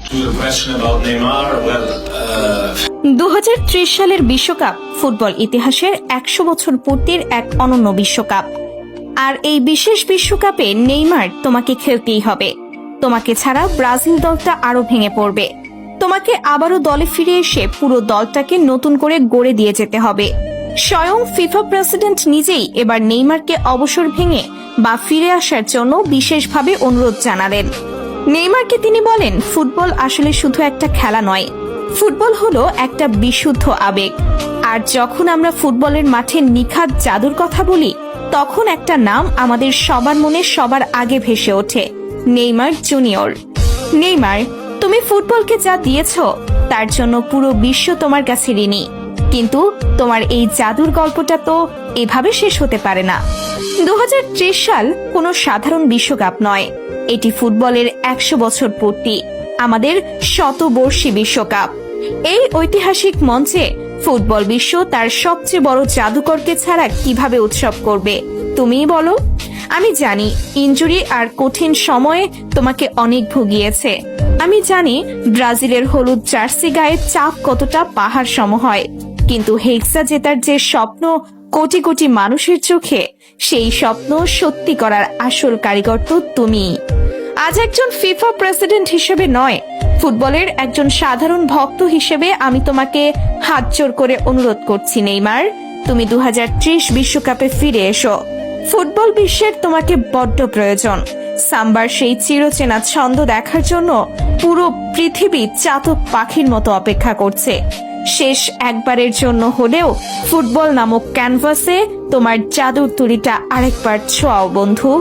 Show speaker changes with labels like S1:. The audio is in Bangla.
S1: To your question about Neymar,
S2: 2030 সালের বিশ্বকাপ ফুটবল ইতিহাসের 100 বছর পূর্তির এক অনন্য বিশ্বকাপ। আর এই বিশেষ বিশ্বকাপে নেইমার তোমাকে খেলতেই হবে। তোমাকে ছাড়া ব্রাজিল দলটা আরো ভেঙে পড়বে। তোমাকে আবারও দলে ফিরে এসে পুরো দলটাকে নতুন করে গড়ে দিয়ে যেতে হবে। স্বয়ং ফিফা প্রেসিডেন্ট নিজেই এবার নেইমারকে অবসর ভেঙে বা ফিরে আসার জন্য বিশেষভাবে অনুরোধ জানালেন। নেইমারকে তিনি বলেন, ফুটবল আসলে শুধু একটা খেলা নয়, ফুটবল হলো একটা বিশুদ্ধ আবেগ। আর যখন আমরা ফুটবলের মাঠে নিখাত জাদুর কথা বলি, তখন একটা নাম আমাদের সবার মনে সবার আগে ভেসে ওঠে, নেইমার জুনিয়র। নেইমার, তুমি ফুটবলকে যা দিয়েছ তার জন্য পুরো বিশ্ব তোমার কাছে ঋণী। কিন্তু তোমার এই জাদুর গল্পটা তো এভাবে শেষ হতে পারে না। 2030 সাল কোনো সাধারণ বিশ্বকাপ নয়, এটি ফুটবলের 100 বছর পূর্তি, আমাদের শতবর্ষী বিশ্বকাপ। এই ঐতিহাসিক মঞ্চে ফুটবল বিশ্ব তার সবচেয়ে বড় জাদুকরকে ছাড়া কিভাবে উৎসব করবে, তুমিই বলো। আমি জানি ইনজুরি আর কঠিন সময়ে তোমাকে অনেক ভুগিয়েছে। আমি জানি ব্রাজিলের হলুদ জার্সি গায়ে চাপ কতটা পাহাড় সম হয়, কিন্তু হেক্সা জেতার যে স্বপ্ন কোটি কোটি মানুষের চোখে, সেই স্বপ্ন সত্যি করার আসল কারিগর তো তুমিই। আজ একজন ফিফা প্রেসিডেন্ট হিসেবে নয়, ফুটবলের একজন সাধারণ ভক্ত হিসেবে আমি তোমাকে হাত জোড় করে অনুরোধ করছি, নেইমার, তুমি 2030 বিশ্বকাপে ফিরে এসো। ফুটবল বিশ্বের তোমাকে বড্ড প্রয়োজন। সাম্বার সেই চিরচেনা ছন্দ দেখার জন্য পুরো পৃথিবী চাতক পাখির মতো অপেক্ষা করছে। শেষ একবারের জন্য হলেও ফুটবল নামক ক্যানভাসে তোমার জাদুর তুলিটা আরেকবার ছোঁয়াও বন্ধু।